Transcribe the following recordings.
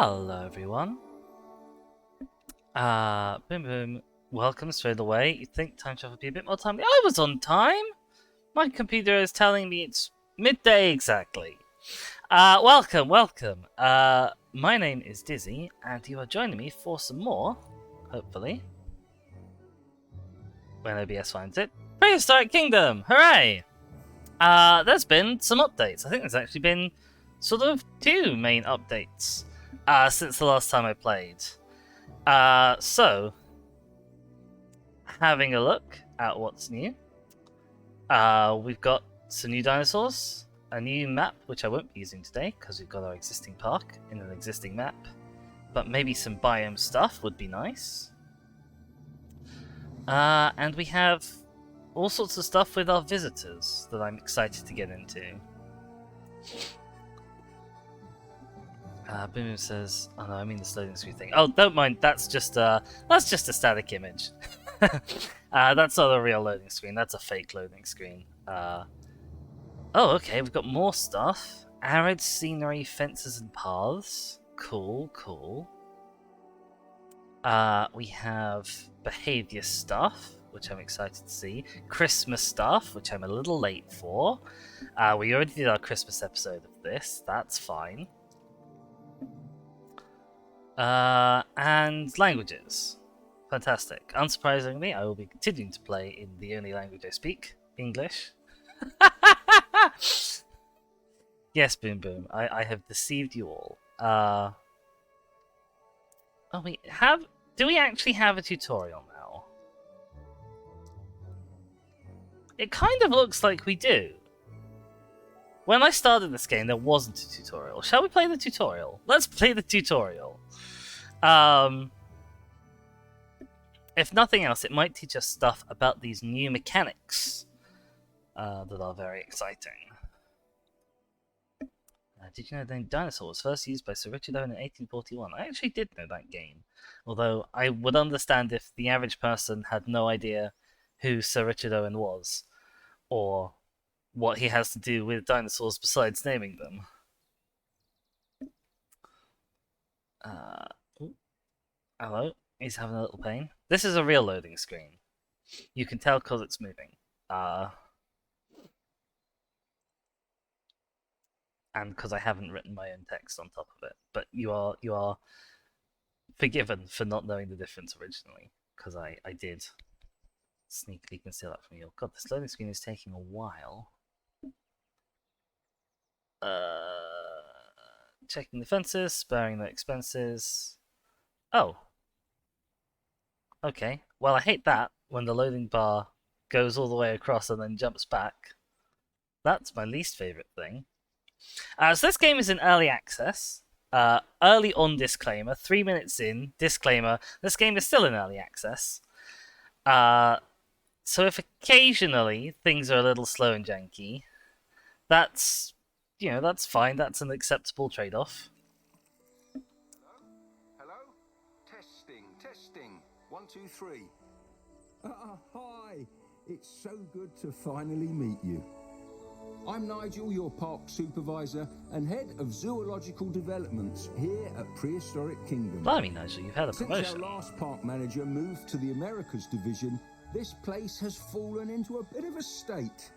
Hello everyone. Boom boom. Welcome straight away. You think time travel would be a bit more timely? I was on time! My computer is telling me it's midday exactly. Welcome. My name is Dizzy, and you are joining me for some more, hopefully, when OBS finds it, Prehistoric Kingdom! Hooray! There's been some updates. I think there's actually been sort of two main updates since the last time I played. So, having a look at what's new, we've got some new dinosaurs, a new map, which I won't be using today because we've got our existing park in an existing map, but maybe some biome stuff would be nice. And we have all sorts of stuff with our visitors that I'm excited to get into. Boom says, "Oh no, I mean the loading screen thing." Oh, don't mind. That's just a static image. That's not a real loading screen. That's a fake loading screen. Oh, okay. We've got more stuff. Arid scenery, fences, and paths. Cool. We have behavior stuff, which I'm excited to see. Christmas stuff, which I'm a little late for. We already did our Christmas episode of this. That's fine. And languages. Fantastic. Unsurprisingly, I will be continuing to play in the only language I speak, English. Yes, Boom Boom, I have deceived you all. Do we actually have a tutorial now? It kind of looks like we do. When I started this game, there wasn't a tutorial. Shall we play the tutorial? Let's play the tutorial. If nothing else, it might teach us stuff about these new mechanics that are very exciting. Did you know the name dinosaur was first used by Sir Richard Owen in 1841? I actually did know that game. Although I would understand if the average person had no idea who Sir Richard Owen was, or what he has to do with dinosaurs besides naming them. Hello, he's having a little pain. This is a real loading screen. You can tell because it's moving. And because I haven't written my own text on top of it. But you are forgiven for not knowing the difference originally, because I did sneakily conceal that from you. God, this loading screen is taking a while. Checking the fences, sparing the expenses. Oh. Okay. Well, I hate that when the loading bar goes all the way across and then jumps back. That's my least favorite thing. So this game is in early access. Early on disclaimer, 3 minutes in, disclaimer, this game is still in early access. So if occasionally things are a little slow and janky, that's fine. That's an acceptable trade-off. Hello? Testing. 1, 2, 3. Hi. It's so good to finally meet you. I'm Nigel, your park supervisor and head of zoological developments here at Prehistoric Kingdom. Blimey, Nigel, you've had a promotion. Since our last park manager moved to the Americas division, this place has fallen into a bit of a state.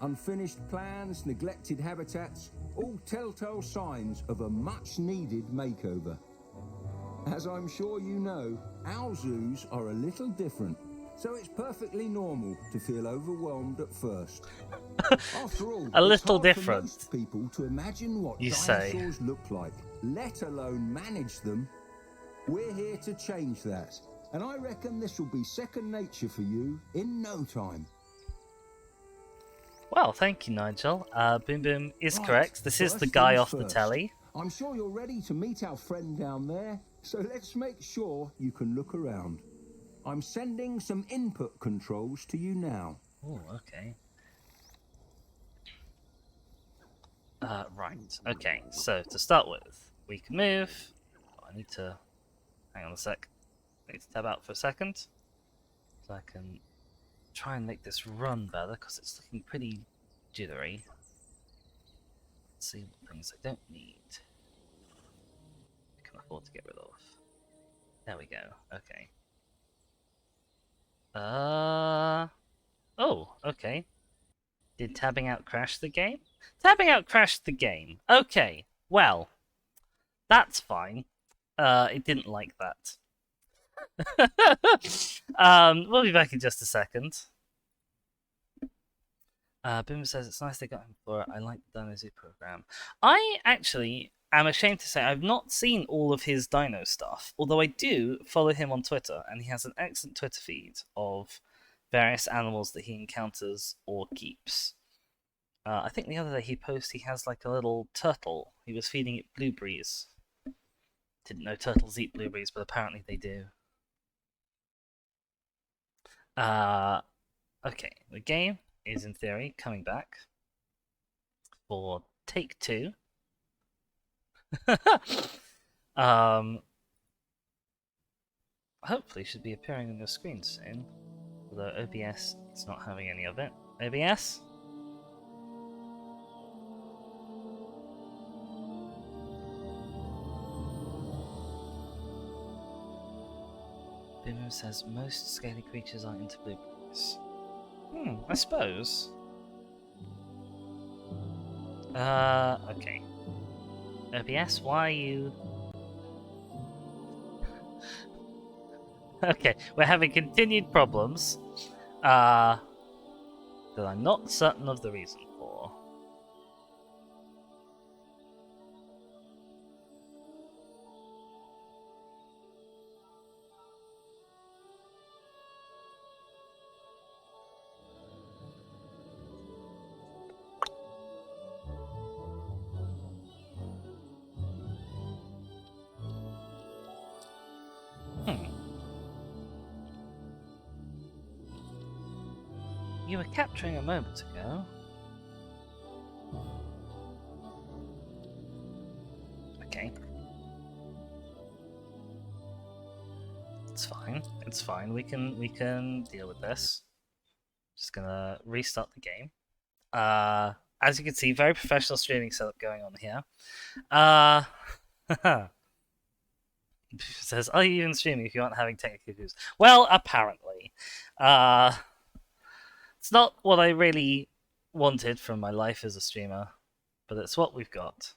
Unfinished plans, neglected habitats, all telltale signs of a much-needed makeover. As I'm sure you know, our zoos are a little different. So it's perfectly normal to feel overwhelmed at first. After all, a little it's hard different. For most people to imagine what you dinosaurs look like, let alone manage them. We're here to change that, and I reckon this will be second nature for you in no time. Well, thank you, Nigel. Boom Boom is Right, correct. This is the guy off the first. telly. I'm sure you're ready to meet our friend down there, so let's make sure you can look around. I'm sending some input controls to you now. Oh, okay. Right. Okay, so to start with, we can move. Oh, I need to... Hang on a sec. I need to tab out for a second. So I can try and make this run better, because it's looking pretty jittery. Let's see what things I don't need. Can afford to get rid of. There we go. Okay. Oh, okay. Did tabbing out crash the game? Tabbing out crashed the game. Okay. Well, that's fine. It didn't like that. We'll be back in just a second. Boomer says it's nice they got him for it. I like the Dino Zoo program. I actually am ashamed to say I've not seen all of his dino stuff, although I do follow him on Twitter, and he has an excellent Twitter feed of various animals that he encounters or keeps. I think the other day he has like a little turtle. He was feeding it blueberries. Didn't know turtles eat blueberries, but apparently they do. Okay, the game is in theory coming back for take 2. Hopefully should be appearing on your screen soon. Although OBS is not having any of it. OBS? Bimbo says most scaly creatures are into blueberries. I suppose. Okay. OBS, why are you... Okay, we're having continued problems. That I'm not certain of the reason for. You were capturing a moment ago. Okay. It's fine. It's fine. We can deal with this. Just gonna restart the game. As you can see, very professional streaming setup going on here. Says, are you even streaming if you aren't having technical issues? Well, apparently. It's not what I really wanted from my life as a streamer, but it's what we've got.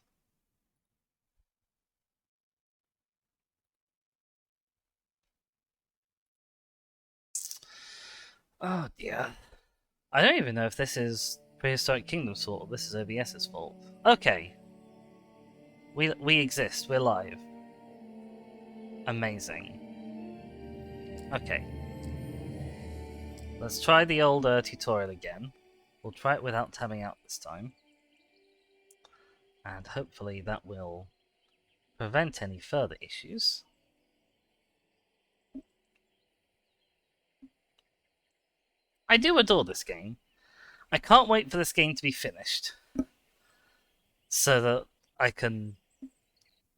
Oh dear. I don't even know if this is Prehistoric Kingdom's fault or this is OBS's fault. Okay. We exist. We're live. Amazing. Okay. Let's try the old tutorial again. We'll try it without tabbing out this time. And hopefully that will prevent any further issues. I do adore this game. I can't wait for this game to be finished. So that I can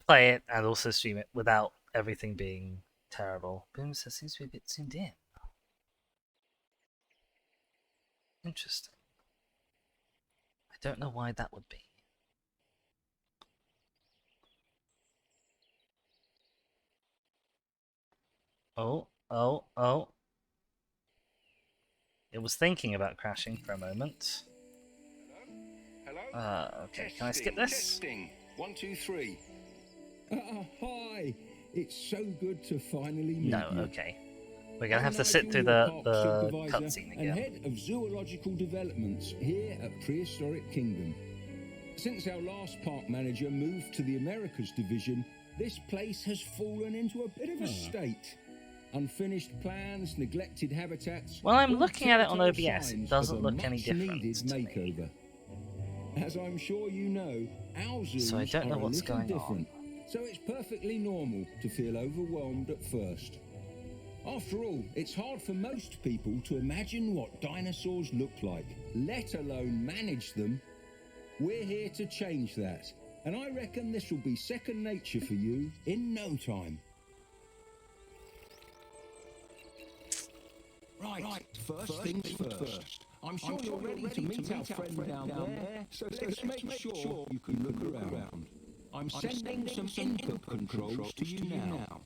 play it and also stream it without everything being terrible. Boom says seems to be a bit zoomed in. Interesting. I don't know why that would be. Oh. It was thinking about crashing for a moment. Hello? Okay, can I skip this? Testing. 1, 2, 3. Hi. It's so good to finally meet No, you. Okay. We're gonna have to sit through the cutscene and again. head of Zoological Developments here at Prehistoric Kingdom. Since our last park manager moved to the Americas division, this place has fallen into a bit of a state. Unfinished plans, neglected habitats. Well, I'm all looking at it on telltale OBS. It signs doesn't of a look any different much-needed to me. makeover. As I'm sure you know, our zoos So I don't know are a what's little going different. So it's perfectly normal to feel overwhelmed at first. After all, it's hard for most people to imagine what dinosaurs look like, let alone manage them. We're here to change that, and I reckon this will be second nature for you in no time. Right. First things first. I'm sure you're ready to meet our friend down there, so let's make sure you can look around. I'm sending some input controls to you now.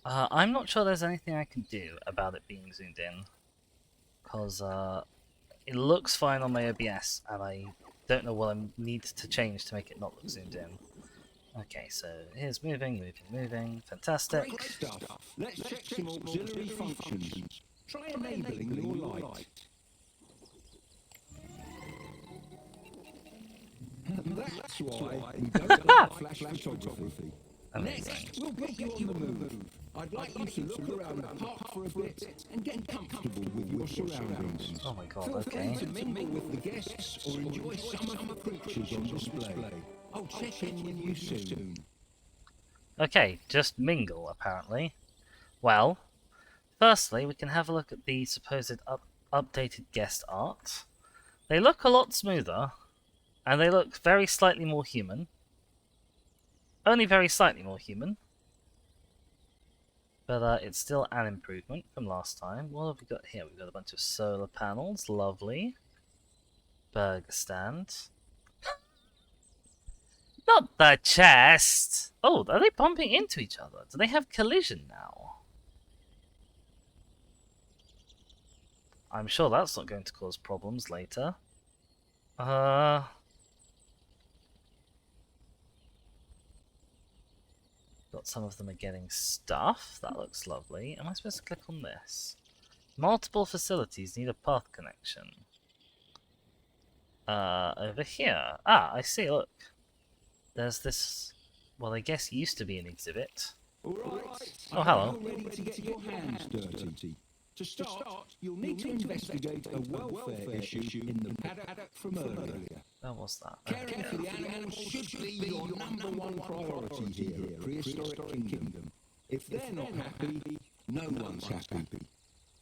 I'm not sure there's anything I can do about it being zoomed in, because it looks fine on my OBS, and I don't know what I need to change to make it not look zoomed in. Okay, so here's moving, fantastic. Great stuff. Let's check some auxiliary functions. Try enabling your light. That's why we don't like flash photography. Amazing. Next, we'll get you on the move. I'd like you to look around the park for a bit and get comfortable with your surroundings. Oh my god, Feel okay. free to mingle with the guests or enjoy some of the creatures on display. I'll check in with you soon. Okay, just mingle, apparently. Well, firstly, we can have a look at the supposed updated guest art. They look a lot smoother, and they look very slightly more human. Only very slightly more human. But it's still an improvement from last time. What have we got here? We've got a bunch of solar panels. Lovely. Burger stand. Not the chest! Oh, are they bumping into each other? Do they have collision now? I'm sure that's not going to cause problems later. Got some of them are getting stuff. That looks lovely. Am I supposed to click on this? Multiple facilities need a path connection. Over here. Ah, I see, look. There's this, well, I guess used to be an exhibit. Alright. Oh, hello. You're ready to get your hands dirty. To start, you'll need to investigate a welfare issue in the paddock from earlier. Where was that? Caring for the animals should be your number one priority here at Prehistoric Kingdom. If they're not happy, no one's happy.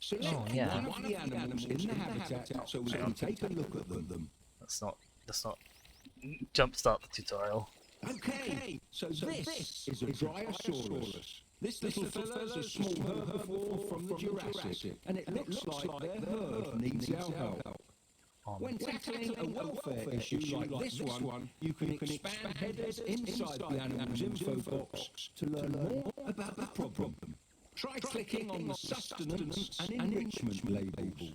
Select one of the animals in the habitat so we can take a look at them. Let's not jumpstart the tutorial. Okay, so this is a Dryosaurus. This little fella's a small herbivore from the Jurassic, and it looks like their herd needs our help. When tackling a welfare issue like this one, you can expand headers inside the animal's info box to learn more about the problem. Try clicking on the sustenance and enrichment labels.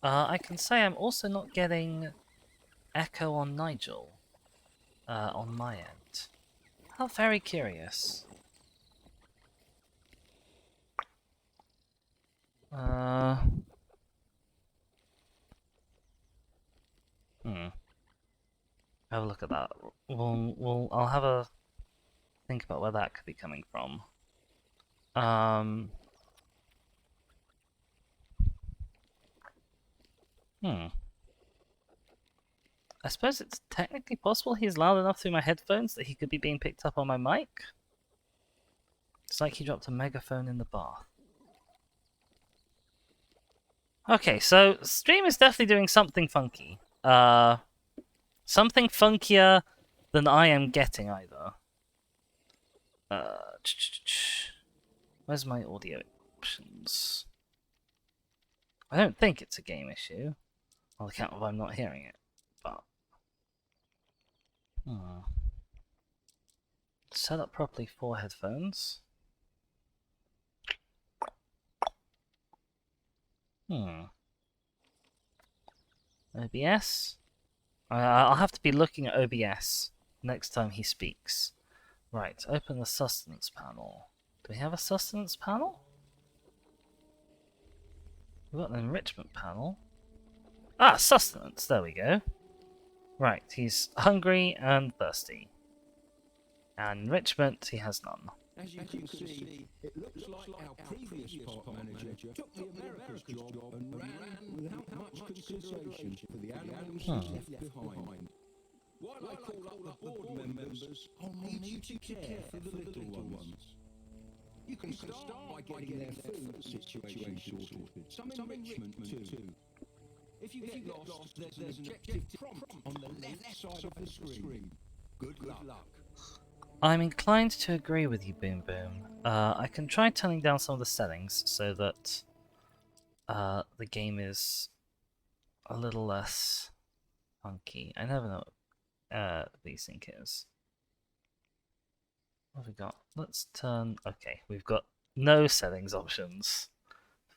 I can say I'm also not getting echo on Nigel on my end. How very curious. Have a look at that. I'll have a think about where that could be coming from. I suppose it's technically possible he's loud enough through my headphones that he could be being picked up on my mic. It's like he dropped a megaphone in the bath. Okay, so stream is definitely doing something funky. Something funkier than I am getting either. Where's my audio options? I don't think it's a game issue, on account of I'm not hearing it, but... Set up properly for headphones. OBS? I'll have to be looking at OBS next time he speaks. Right, open the sustenance panel. Do we have a sustenance panel? We've got an enrichment panel. Ah, sustenance, there we go. Right, he's hungry and thirsty. And enrichment, he has none. As you can see, it looks like our previous park manager took the America's job and ran without much consideration for the animals he left behind. While I call up the board members, I'll need you to care for the little ones. You can start by getting their food situation sorted. Some enrichment too. If you get lost, there's an objective prompt on the left side of the screen. Good luck. I'm inclined to agree with you, Boom Boom. I can try turning down some of the settings so that the game is a little less funky. I never know what VSync is. What have we got? Let's turn. Okay, we've got no settings options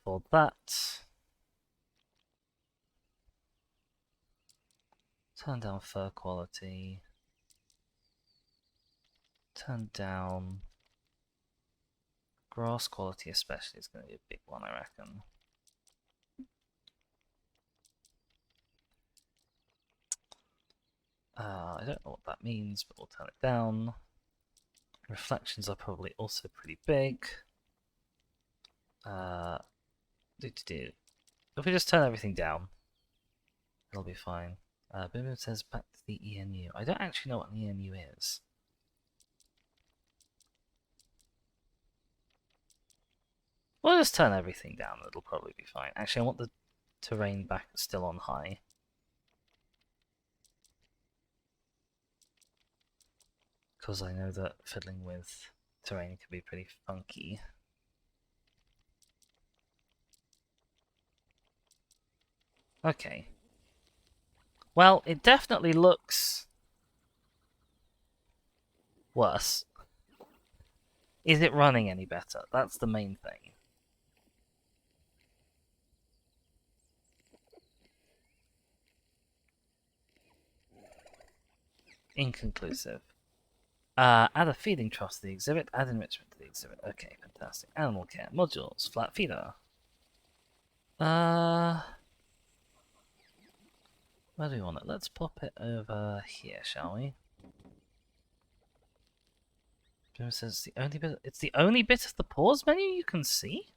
for that. Turn down fur quality. Turn down grass quality, especially, is going to be a big one, I reckon. I don't know what that means, but we'll turn it down. Reflections are probably also pretty big. If we just turn everything down, it'll be fine. Bimbo says back to the EMU. I don't actually know what an EMU is. We'll just turn everything down, it'll probably be fine. Actually, I want the terrain back still on high. Because I know that fiddling with terrain can be pretty funky. Okay. Well, it definitely looks worse. Is it running any better? That's the main thing. Inconclusive. Add a feeding trough to the exhibit, add enrichment to the exhibit. Okay, fantastic. Animal care, modules, flat feeder. Where do we want it? Let's pop it over here, shall we? Jim says it's the only bit of the pause menu you can see?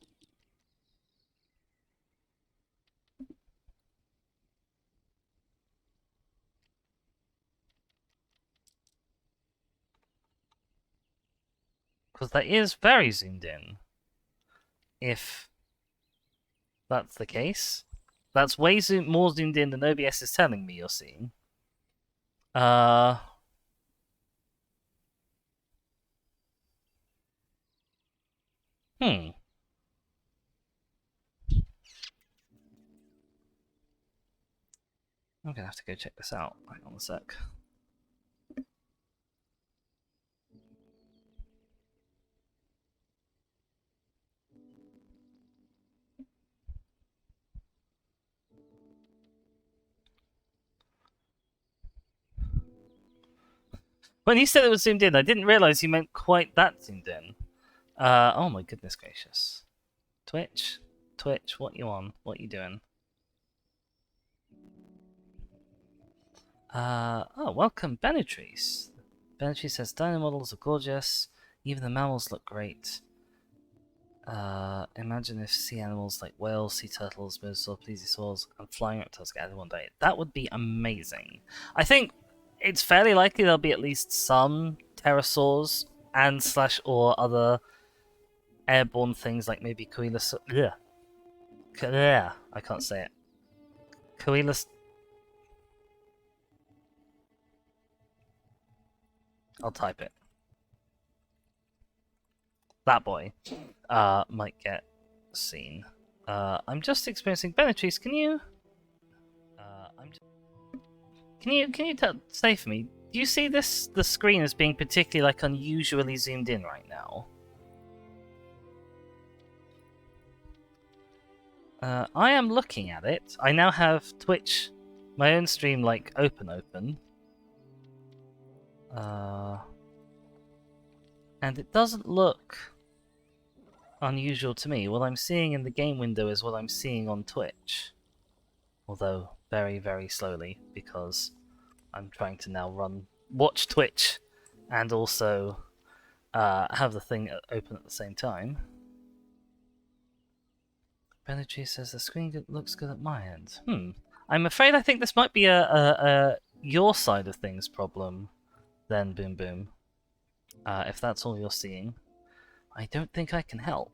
Because that is very zoomed in. If that's the case. That's way more zoomed in than OBS is telling me you're seeing. Hmm. I'm gonna have to go check this out. Hang on a sec. When you said it was zoomed in, I didn't realize you meant quite that zoomed in. Oh my goodness gracious. Twitch, what you on? What you doing? Oh, welcome, Benetrice. Benetrice says dino models are gorgeous. Even the mammals look great. Imagine if sea animals like whales, sea turtles, mosasaurs, plesiosaurs, and flying reptiles get added one day. That would be amazing. I think it's fairly likely there'll be at least some pterosaurs and / or other airborne things like maybe Coelus. I can't say it. Coelus. I'll type it. That boy might get seen. I'm just experiencing Benetrice. Can you? Can you say for me? Do you see the screen as being particularly like unusually zoomed in right now? I am looking at it. I now have Twitch, my own stream, like open. And it doesn't look unusual to me. What I'm seeing in the game window is what I'm seeing on Twitch. Although very, very slowly, because I'm trying to now watch Twitch and also have the thing open at the same time. Benetree says the screen looks good at my end. I'm afraid I think this might be a your side of things problem then, Boom Boom. If that's all you're seeing. I don't think I can help.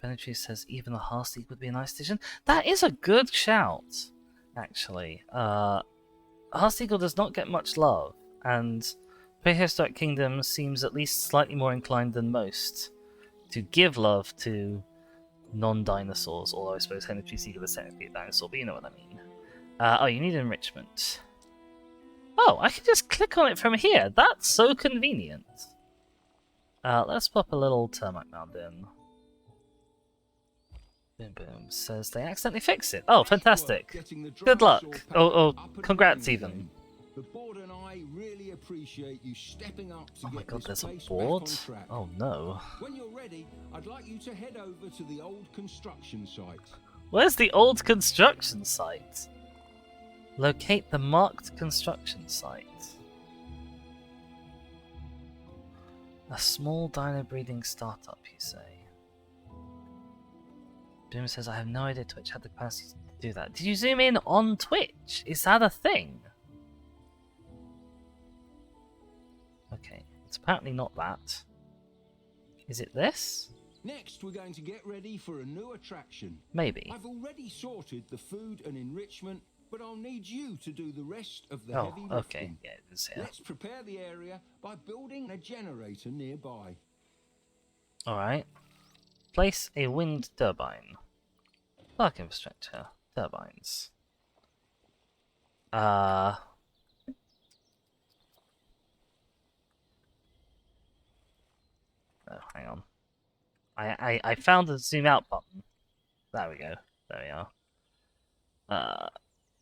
Benetree says even a Hearthseek would be a nice addition. That is a good shout, actually. Hearthseek does not get much love, and Prehistoric Kingdom seems at least slightly more inclined than most to give love to non-dinosaurs, although I suppose Henry Seeker is technically a dinosaur, but you know what I mean. Oh, you need enrichment. Oh, I can just click on it from here. That's so convenient. Let's pop a little termite mound in. Boom boom. Says they accidentally fixed it. Oh, fantastic. Good luck. Oh, congrats even. The board and I really appreciate you stepping up to Oh my get god, this there's a place board? back on track. Oh no. When you're ready, I'd like you to head over to the old construction site. Where's the old construction site? Locate the marked construction site. A small dino breeding startup, you say? Boom says, I have no idea Twitch had the capacity to do that. Did you zoom in on Twitch? Is that a thing? Okay, it's apparently not that. Is it this? Next, we're going to get ready for a new attraction. Maybe. I've already sorted the food and enrichment, but I'll need you to do the rest of the Oh, heavy lifting. okay. Yeah, it's here. Let's prepare the area by building a generator nearby. Alright. Place a wind turbine. Park infrastructure. Turbines. Oh, hang on. I found the zoom out button. There we go. There we are.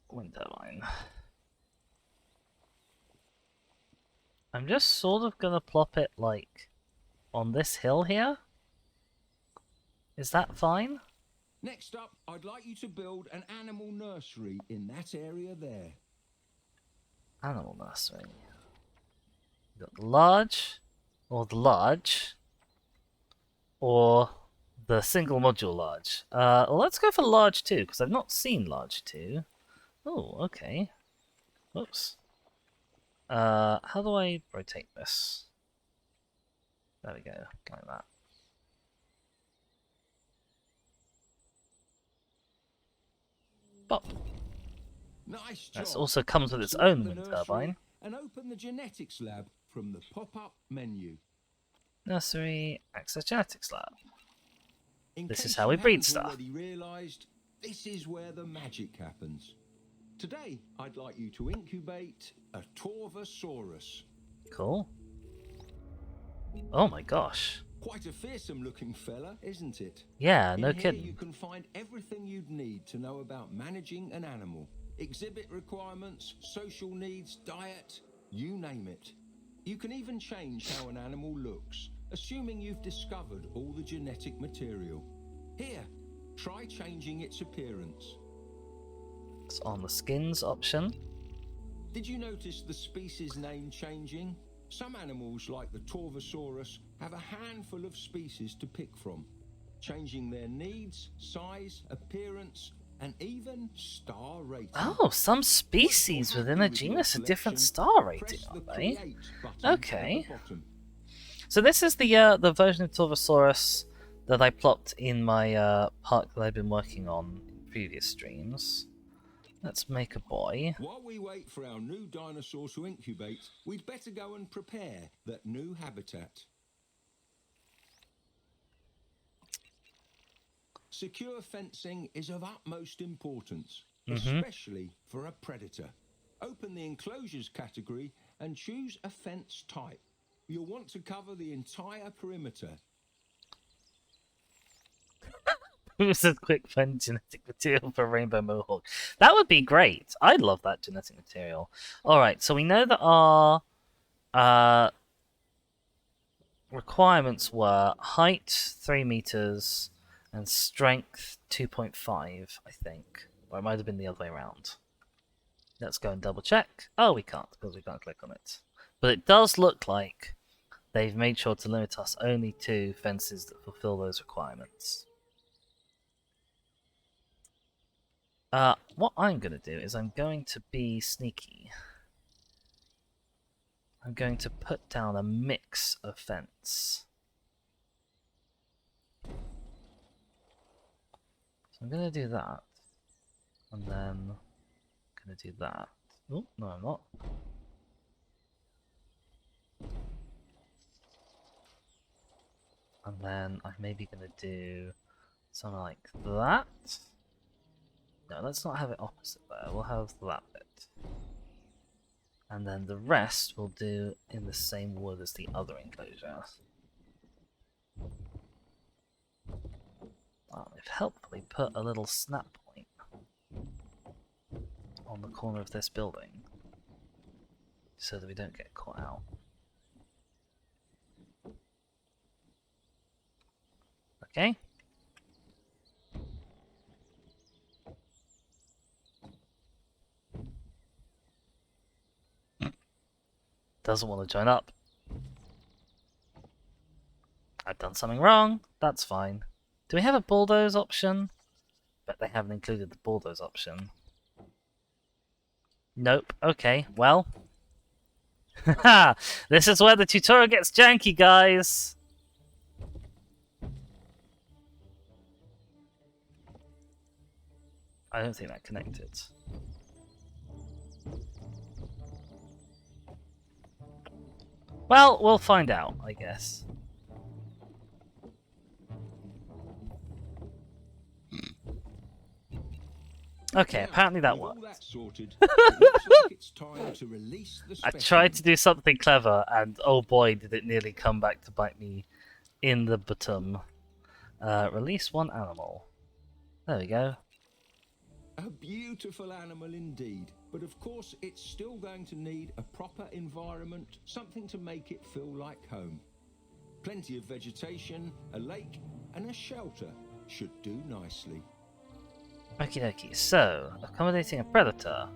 Wind turbine. I'm just sort of gonna plop it like on this hill here. Is that fine? Next up, I'd like you to build an animal nursery in that area there. Animal nursery. We've got the large, or the single module large. Well, let's go for large 2, because I've not seen large 2. Oh, okay. Whoops. How do I rotate this? There we go, like that. Bop. Nice job. This also comes with its Select own the wind nursery turbine. And open the genetics lab from the pop-up menu. Nursery, access genetics lab. In This is case how you we breed haven't stuff. already realized, this is where the magic happens. Today, I'd like you to incubate a Torvosaurus. Cool. Oh my gosh. Quite a fearsome looking fella, isn't it? Yeah, no In here, kidding. you can find everything you'd need to know about managing an animal. Exhibit requirements, social needs, diet, you name it. You can even change how an animal looks, assuming you've discovered all the genetic material. Here, try changing its appearance. It's on the skins option. Did you notice the species name changing? Some animals, like the Torvosaurus, have a handful of species to pick from, changing their needs, size, appearance, and even star rating. Oh, some species within a genus are different star rating, aren't they? Okay. So this is the version of Torvosaurus that I plopped in my park that I've been working on in previous streams. Let's make a boy. While we wait for our new dinosaur to incubate, we'd better go and prepare that new habitat. Secure fencing is of utmost importance, especially for a predator. Open the enclosures category and choose a fence type. You'll want to cover the entire perimeter. Who's a quick fun genetic material for Rainbow Mohawk? That would be great. I'd love that genetic material. Alright, so we know that our requirements were height 3 meters and strength 2.5, I think. Or it might have been the other way around. Let's go and double check. Oh, we can't, because we can't click on it. But it does look like they've made sure to limit us only to fences that fulfill those requirements. What I'm going to do is I'm going to be sneaky. I'm going to put down a mix of fence. So I'm going to do that. And then I'm going to do that. Oh, no I'm not. And then I'm maybe going to do something like that. No, let's not have it opposite there. We'll have that bit. And then the rest we'll do in the same wood as the other enclosure. I've helpfully put a little snap point on the corner of this building so that we don't get caught out. Okay. Doesn't want to join up. I've done something wrong. That's fine. Do we have a bulldoze option? Bet they haven't included the bulldoze option. Nope. Okay, well. Haha! This is where the tutorial gets janky, guys! I don't think that connected. Well, we'll find out, I guess. Okay, apparently that worked. I tried to do something clever, and oh boy, did it nearly come back to bite me in the bottom. Release one animal. There we go. A beautiful animal indeed, but of course it's still going to need a proper environment, something to make it feel like home. Plenty of vegetation, a lake, and a shelter should do nicely. Okie dokie, so, accommodating a predator.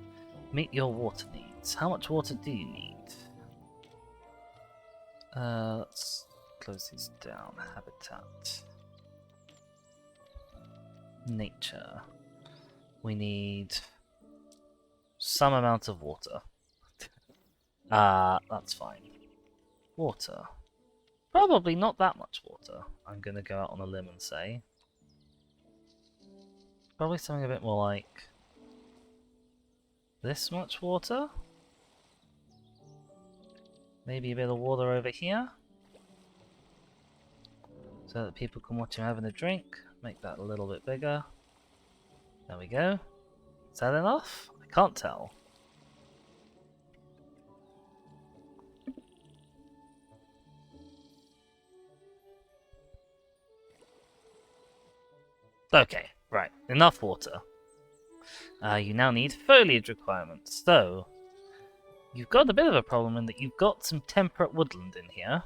Meet your water needs. How much water do you need? Let's close these down. Habitat. Nature. We need some amount of water. That's fine. Water. Probably not that much water. I'm gonna go out on a limb and say. Probably something a bit more like this much water. Maybe a bit of water over here. So that people can watch him having a drink. Make that a little bit bigger. There we go. Is that enough? I can't tell. Okay, right. Enough water. You now need foliage requirements. So, you've got a bit of a problem in that you've got some temperate woodland in here.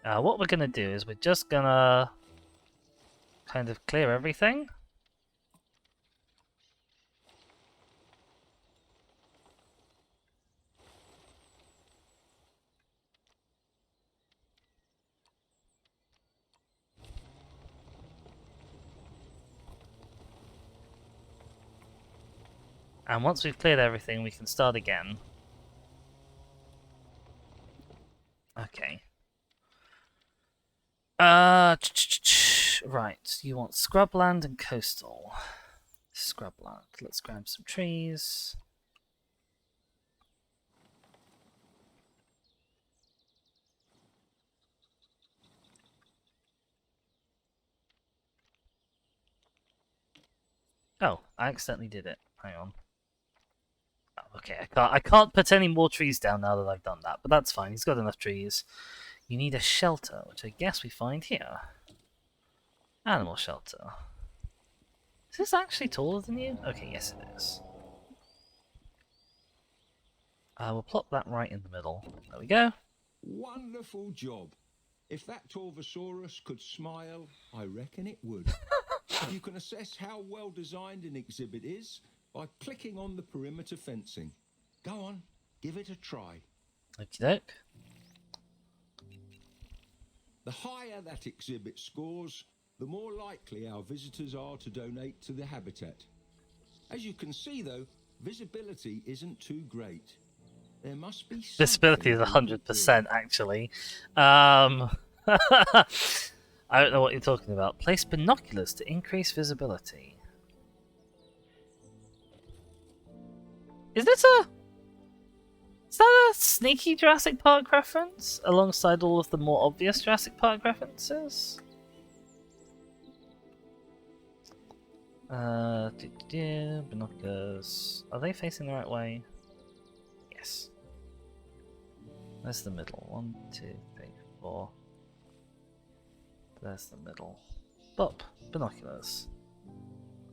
What we're going to do is we're just going to kind of clear everything. And once we've cleared everything, we can start again. Okay. Right, you want scrubland and coastal. Scrubland. Let's grab some trees. Oh, I accidentally did it. Hang on. Oh, okay, I can't put any more trees down now that I've done that, but that's fine. He's got enough trees. You need a shelter, which I guess we find here. Animal shelter. Is this actually taller than you? Okay, yes it is. We'll plop that right in the middle. There we go. Wonderful job. If that Torvosaurus could smile, I reckon it would. You can assess how well designed an exhibit is by clicking on the perimeter fencing. Go on, give it a try. Okie doke. The higher that exhibit scores, the more likely our visitors are to donate to the habitat. As you can see though, visibility isn't too great. There must be Visibility is 100% actually. I don't know what you're talking about. Place binoculars to increase visibility. Is this a Is that a sneaky Jurassic Park reference alongside all of the more obvious Jurassic Park references? Binoculars. Are they facing the right way? Yes. There's the middle. 1, 2, 3, 4. There's the middle. Bop. Binoculars.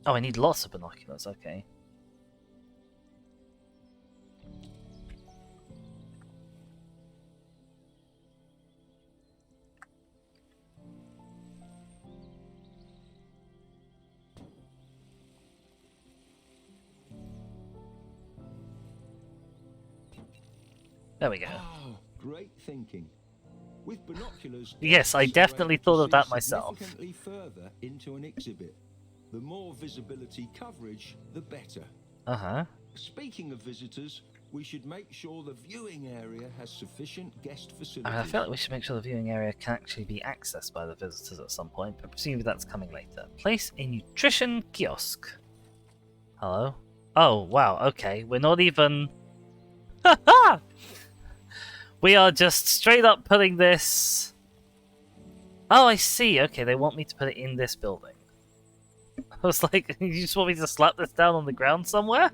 Oh, I need lots of binoculars, okay. There we go. Oh, great thinking. With binoculars, Yes, I definitely thought of that myself. Significantly further into an exhibit. The more visibility coverage, the better. Uh-huh. Speaking of visitors, we should make sure the viewing area has sufficient guest facilities. I mean, I feel like we should make sure the viewing area can actually be accessed by the visitors at some point, but presumably that's coming later. Place a nutrition kiosk. Hello? Oh, wow, okay. We're not even... Ha We are just straight up putting this... Oh, I see. Okay, they want me to put it in this building. I was like, you just want me to slap this down on the ground somewhere?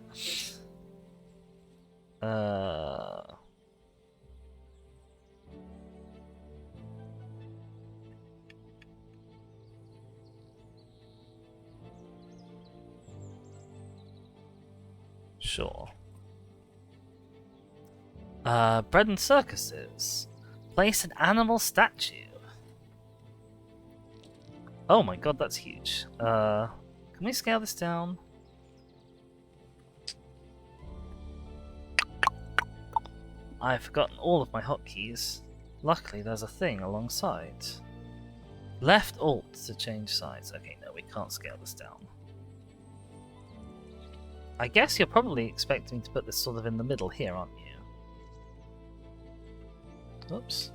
Sure. Bread and circuses. Place an animal statue. Oh my god, that's huge. Can we scale this down? I've forgotten all of my hotkeys. Luckily, there's a thing alongside. Left Alt to change size. Okay, no, we can't scale this down. I guess you're probably expecting me to put this sort of in the middle here, aren't you? Oops.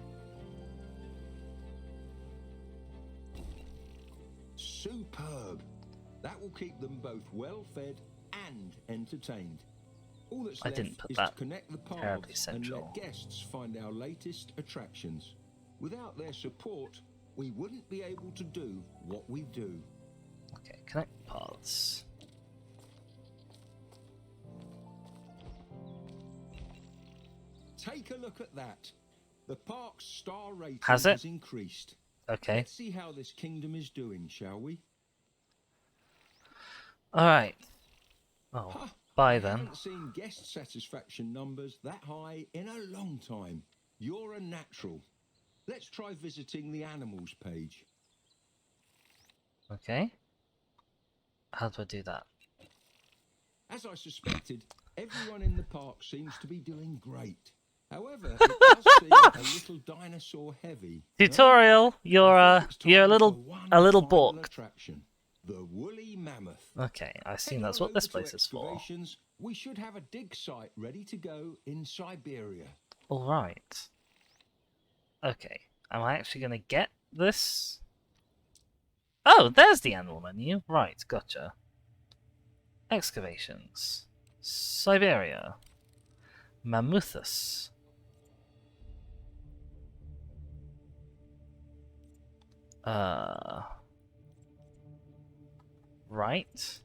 Superb. That will keep them both well fed and entertained. All that's I left didn't put is that to connect the terribly paths and central. let guests find our latest attractions. Without their support, we wouldn't be able to do what we do. Okay, connect paths. Take a look at that. The park's star rating Has it? has increased. Okay. Let's see how this kingdom is doing, shall we? Alright. Oh, Huh, bye I then. haven't seen guest satisfaction numbers that high in a long time. You're a natural. Let's try visiting the animals page. Okay. How do I do that? As I suspected, everyone in the park seems to be doing great. However, it does seem a little dinosaur heavy. Tutorial. You're I think it's a time little for one little final balked. attraction, the woolly mammoth. Okay, I assume Heading that's on what this over to place is for. excavations, we should have a dig site ready to go in Siberia. Alright. Okay. Am I actually gonna get this? Oh, there's the animal menu. Right, gotcha. Excavations. Siberia. Mammuthus. Right.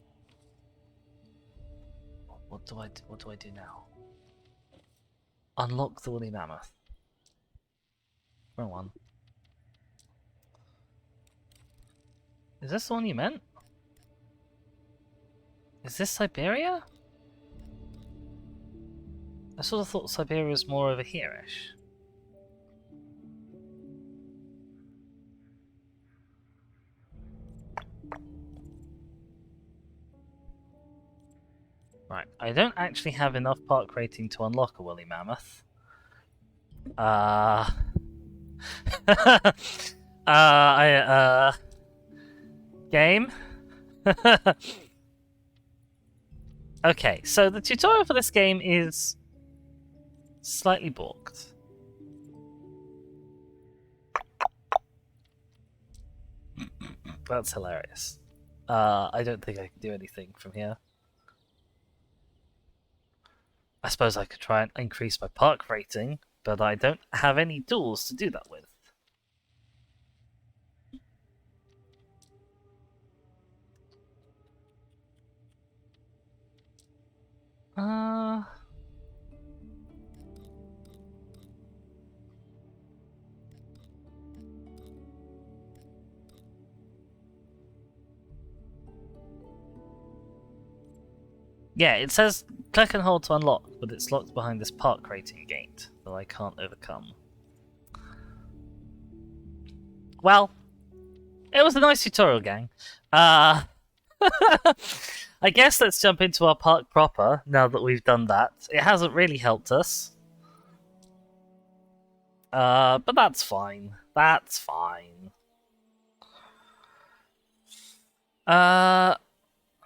What do I do now? Unlock the woolly mammoth. Wrong one. Is this the one you meant? Is this Siberia? I sort of thought Siberia was more over here-ish. Right, I don't actually have enough park rating to unlock a woolly mammoth. Game? Okay, so the tutorial for this game is slightly balked. That's hilarious. I don't think I can do anything from here. I suppose I could try and increase my park rating, but I don't have any tools to do that with. Uh... Yeah, it says click and hold to unlock, but it's locked behind this park rating gate that I can't overcome. Well, it was a nice tutorial, gang. I guess let's jump into our park proper now that we've done that. It hasn't really helped us. But that's fine. That's fine.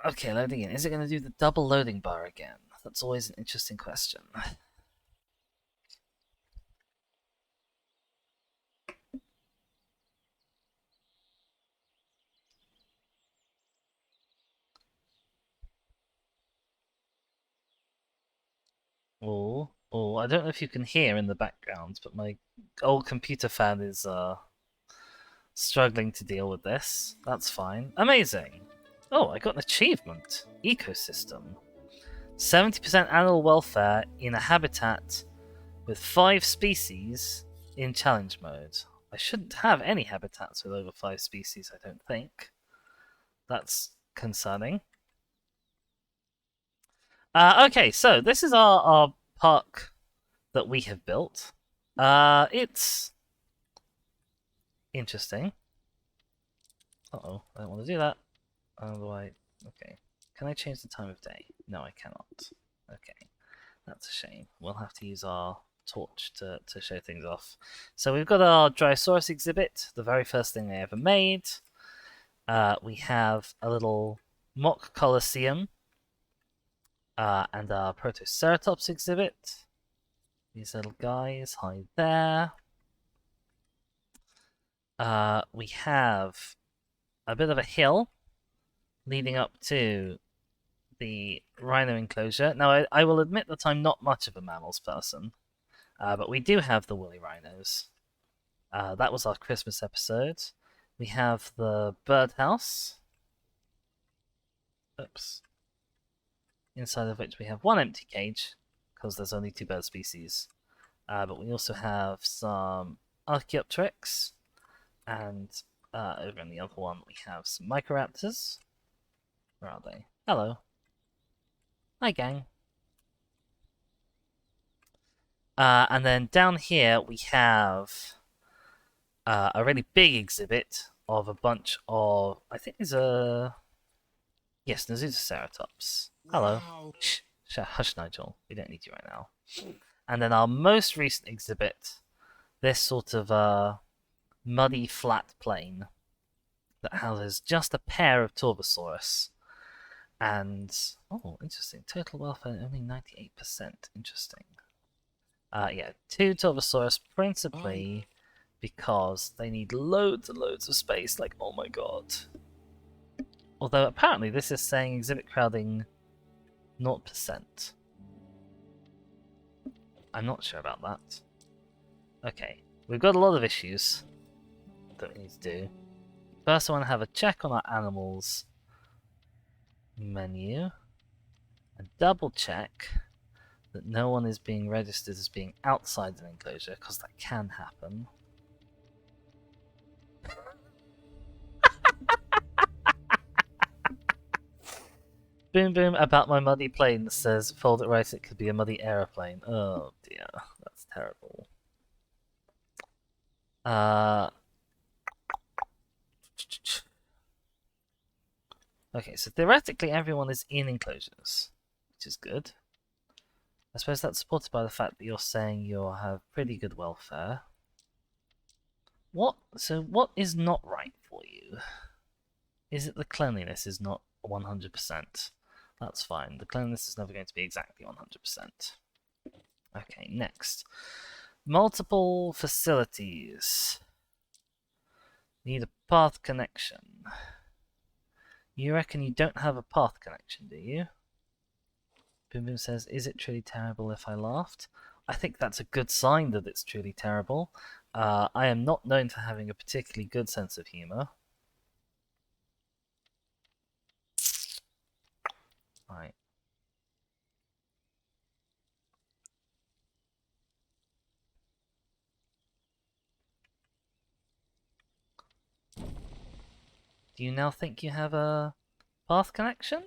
Okay, loading in. Is it going to do the double loading bar again? That's always an interesting question. Oh, I don't know if you can hear in the background, but my old computer fan is struggling to deal with this. That's fine. Amazing. Oh, I got an achievement. Ecosystem. 70% animal welfare in a habitat with 5 species in challenge mode. I shouldn't have any habitats with over 5 species, I don't think. That's concerning. Okay, so this is our park that we have built. It's interesting. Uh-oh, I don't want to do that. Oh, do I? Okay. Can I change the time of day? No, I cannot. Okay. That's a shame. We'll have to use our torch to show things off. So we've got our Dryosaurus exhibit, the very first thing I ever made. We have a little mock Colosseum and our Protoceratops exhibit. These little guys hide there. We have a bit of a hill leading up to the rhino enclosure. Now, I will admit that I'm not much of a mammals person, but we do have the woolly rhinos. That was our Christmas episode. We have the birdhouse. Oops. Inside of which we have one empty cage, because there's only 2 bird species. But we also have some Archaeopteryx, and over in the other one we have some Microraptors. Where are they? Hello. Hi, gang. And then down here we have a really big exhibit of a bunch of, I think there's a, yes, there's a Ceratops. Hello. Wow. Shh, hush, Nigel. We don't need you right now. And then our most recent exhibit, this sort of muddy flat plain that houses just a pair of Torvosaurus. And, oh, interesting. Total welfare only 98%. Interesting. Yeah, 2 Torvosaurus principally because they need loads and loads of space. Like, oh my god. Although apparently this is saying exhibit crowding 0%. I'm not sure about that. Okay, we've got a lot of issues that we need to do. First, I want to have a check on our animals menu and double check that no one is being registered as being outside an enclosure, because that can happen. Boom boom about my muddy plane says fold it right, it could be a muddy aeroplane. Oh dear, that's terrible. Okay, so theoretically everyone is in enclosures, which is good. I suppose that's supported by the fact that you're saying you have pretty good welfare. So what is not right for you? Is it the cleanliness is not 100%? That's fine. The cleanliness is never going to be exactly 100%. Okay, next. Multiple facilities. Need a path connection. You reckon you don't have a path connection, do you? Boom Boom says, is it truly terrible if I laughed? I think that's a good sign that it's truly terrible. I am not known for having a particularly good sense of humour. Right. Do you now think you have a path connection?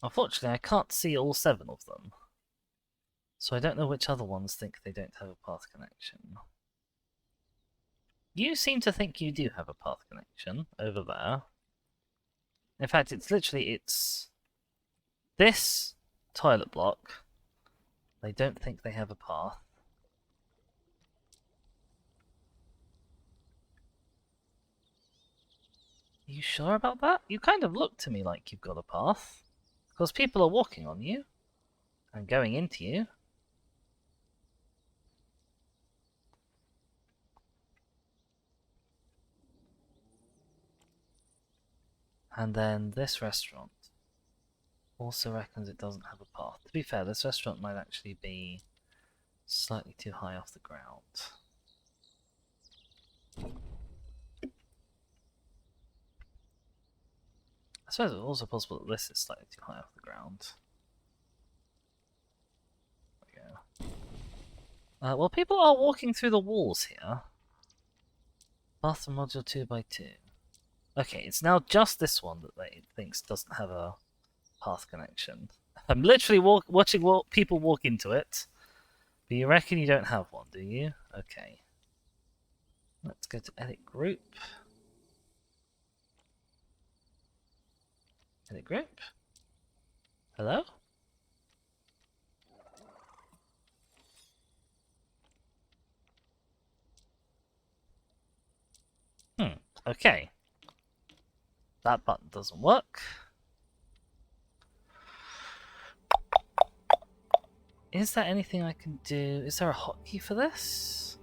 Unfortunately, I can't see all 7 of them. So I don't know which other ones think they don't have a path connection. You seem to think you do have a path connection over there. In fact, it's this toilet block. They don't think they have a path. Are you sure about that? You kind of look to me like you've got a path. Because people are walking on you. And going into you. And then this restaurant also reckons it doesn't have a path. To be fair, this restaurant might actually be slightly too high off the ground. I suppose it's also possible that this is slightly too high off the ground. There we go. Well, people are walking through the walls here. Bathroom module 2x2. Okay, it's now just this one that they thinks doesn't have a path connection. I'm literally watching people walk into it. But you reckon you don't have one, do you? Okay. Let's go to edit group. Edit group? Hello? Okay. That button doesn't work. Is there anything I can do? Is there a hotkey for this?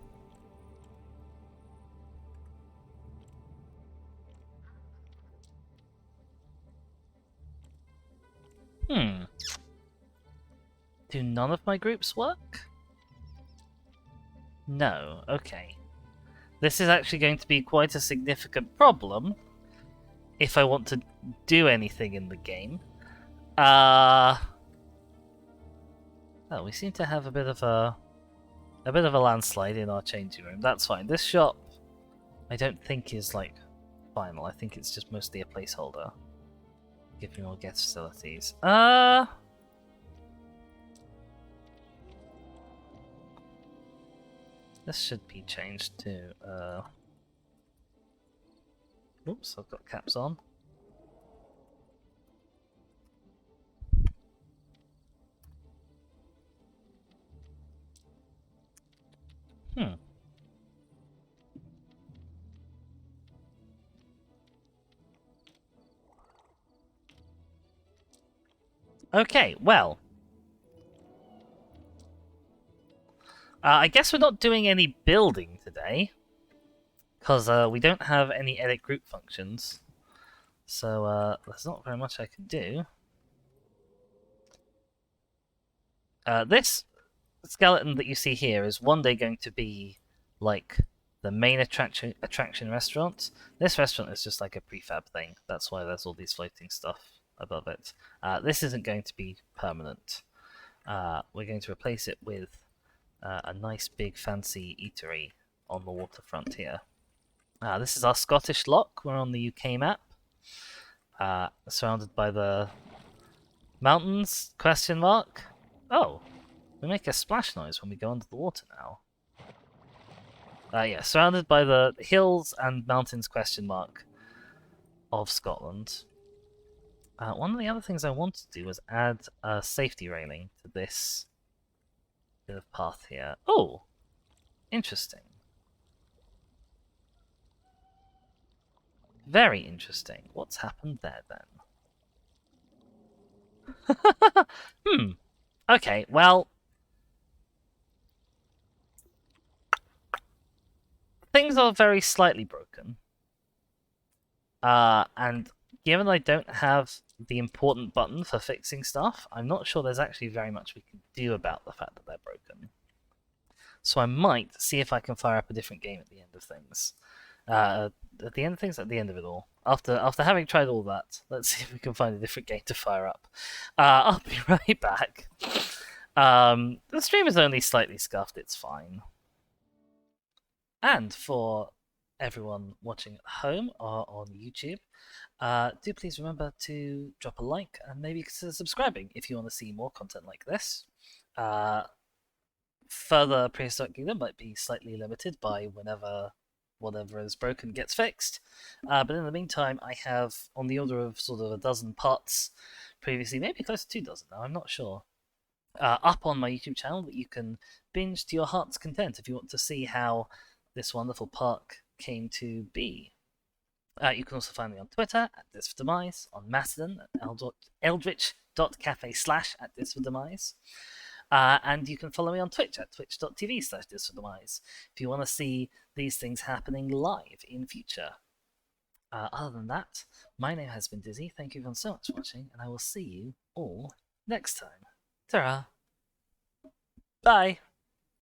Do none of my groups work? No, okay. This is actually going to be quite a significant problem if I want to do anything in the game. Oh, we seem to have a bit of a landslide in our changing room. That's fine. This shop, I don't think is like final. I think it's just mostly a placeholder. Give me more guest facilities. This should be changed to oops, I've got caps on. Okay, well. I guess we're not doing any building today. Because we don't have any edit group functions. So there's not very much I can do. This skeleton that you see here is one day going to be like the main attraction restaurant. This restaurant is just like a prefab thing. That's why there's all these floating stuff above it. This isn't going to be permanent. We're going to replace it with a nice big fancy eatery on the waterfront here. This is our Scottish lock. We're on the UK map. Surrounded by the mountains, question mark. Oh, we make a splash noise when we go under the water now. Yeah, surrounded by the hills and mountains, question mark, of Scotland. One of the other things I wanted to do was add a safety railing to this bit of path here. Oh, interesting. Very interesting. What's happened there then? Okay, well, things are very slightly broken. And given I don't have the important button for fixing stuff, I'm not sure there's actually very much we can do about the fact that they're broken. So I might see if I can fire up a different game at the end of things. At the end of things, at the end of it all. After having tried all that, let's see if we can find a different game to fire up. I'll be right back. The stream is only slightly scuffed, it's fine. And for everyone watching at home or on YouTube, do please remember to drop a like and maybe consider subscribing if you want to see more content like this. Further Prehistoric Kingdom might be slightly limited by whatever is broken gets fixed. But in the meantime, I have on the order of sort of a dozen parts previously, maybe close to 2 dozen now, I'm not sure, up on my YouTube channel that you can binge to your heart's content if you want to see how this wonderful park came to be. You can also find me on Twitter at thisfordemise, on Mastodon at eldritch.cafe / at thisfordemise. And you can follow me on Twitch at twitch.tv / thisfordemise if you want to see these things happening live in future. Other than that, my name has been Dizzy. Thank you everyone so much for watching, and I will see you all next time. Ta-ra! Bye!